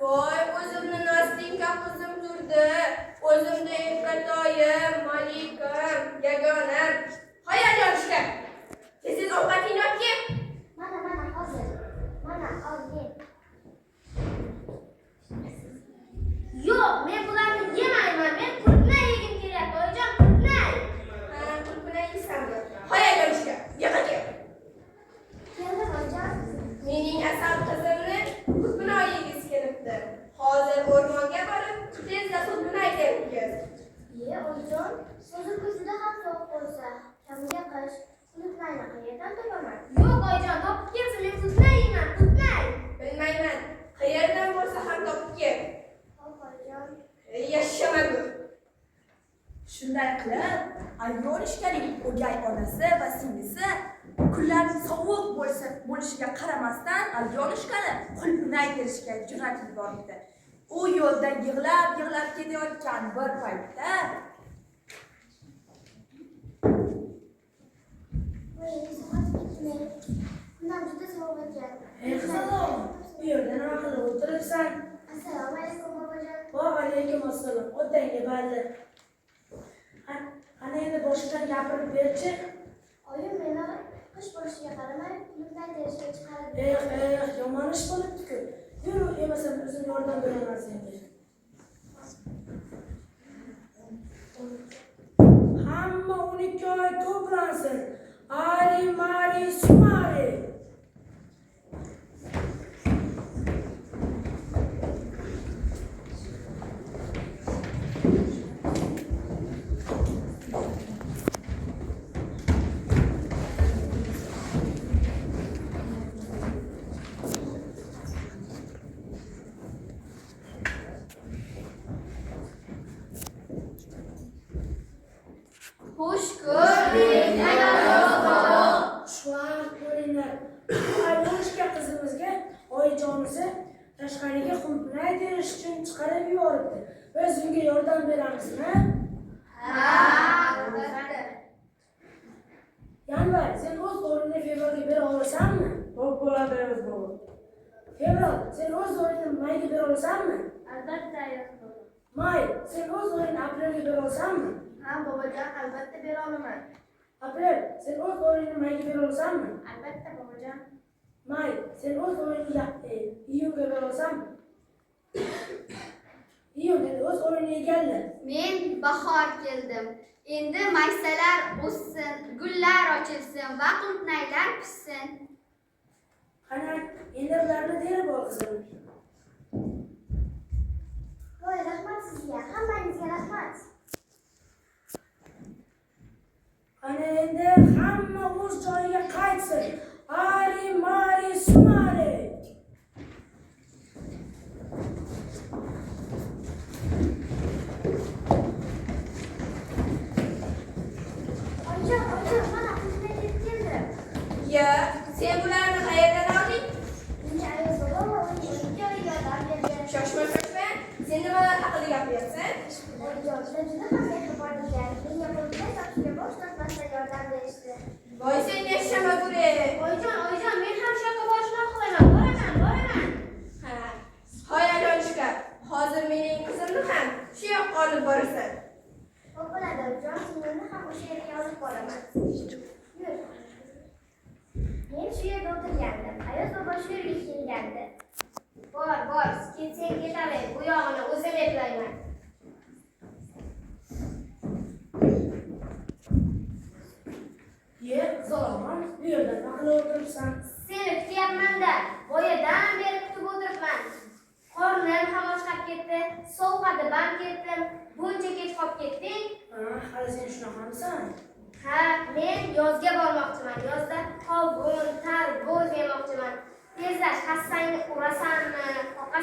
Voy, o'zimni Nastinka qizim turdi. O'zimni Erkatoyim, Malikim, yagonam. Hoya jonishga. Tez ovqatingni olib kel. Mana hozir. Mana ol ye. Yo'q, men bularni yemayman. Men qurtna yegim kelyapti. Oyijon, qurtna. Ha, qurtna yeysanmi? Hoya jonishga. Yo'q aka. Keldim oyijon. Mening asal qizimni qurtna yegisi kelibdi. Hozir o'rmonga borib, tezda qurtna yeymiz. Ye, oyijon, hozir kuzda ham sovuq bo'lsa, kamga qish, qurtnani qayerdan topaman? Yo'q, oyijon, topib kelsin, men qurtna yeyman, qurtna. Bilmayman. Qayerdan bo'lsa ham topib kel. Hop, oyijon. Yashamagur. Shunday qilib, Alyonishkaning o'gay onasi va singlisi kunlar sovuq bo'lishiga qaramasdan Alyonishkani qulpini aytirishga jur'at yuboribdi. U yo'lda yig'lab ketayotgan bir paytda Kundan juda sovuq ekan. Salom. Bu yerda nima qilib o'tiribsan? Assalomu alaykum bobojon. Va alaykum assalom. Otangga bali. Ana endi boshqadan gapirib berchi. Oyim meni qish bo'lishiga qaramay, qulupnay terishga chiqarib Yomon ish bo'libdi-ku. Yur, emasam o'zim yordam beraman senga. Hamma 12 oy to'plansin. Ari, mari, sumari. Xush ko'rdik. Shular ko'ringlar. Alyonishka qizimizga oyijonisi tashqariga qulpnay terish uchun chiqarib yuboribdi. Biz unga yordam beramizmi? Ha, albatta. Yanvar, sen o'z o'rnini fevralga bera olasanmi? Xo'p bo'ladi yoz bobo. Fevral, sen o'z o'rnini mayga bera olasanmi? albatta yo'q bobo. May, sen o'z o'rnini aprelga bera olasanmi? Ha bobojon, albatta bera olaman. Aprel, sen o'z o'rnini mayga bera olasanmi? Albatta bobojon. May, sen o'z o'rnini iyunga bera olasanmi? Iyun, endi o'z o'rnini egalla. Men bahor keldim. Endi maysalar o'ssin, gullar ochilsin va qulupnaylar pishsin. Qani, endi ularni terib ol qizim. Voy, rahmat sizga, hammangizga rahmat. Qani endi hamma o'z joyiga qaytsin. Ari, mari, sumari. Oyijon, mana qulupnay terib keldim. Ya, sen bularni qayerdan olding? Menga ayol bobo va uning ikki yordam berdi. Shoshma. Sen nimalar haqida gapiryapsan? Oyijon, juda ham mehribon ekan. Menga qulupnay topishga bosh tortmasdan yordam berishdi. Voy, sen yashamagur. Oyijon, men ham shu yoqqa borishni xohlaman. Boraman. Ha. Hoya jonishga. Hozir mening qizimni ham shu yoqqa olib borasan. Xo'p bo'ladi, oyijon, singlimni ham o'sha yerga olib boraman. Yur. Men shu yerda o'tirgandim. Ayol bobo shu yerga kelgandi. Bor, ketsang ketaver. Bu yog'ini o'zim eplayman. Ye, Zalomon, bu yerda nima qilib o'tiribsan? Seni kutyapman-da. Boyadan beri kutib o'tiribman. Qornim ham ochqab ketdi. Sovqadi, band ketdim. Buncha kech qolib ketding. Hali sen shunaqamisan? Ha, men yozga bormoqchiman. Yozda qovun, tarvuz yemoqchiman. Tezlash, hassangni urasanmi, qoqa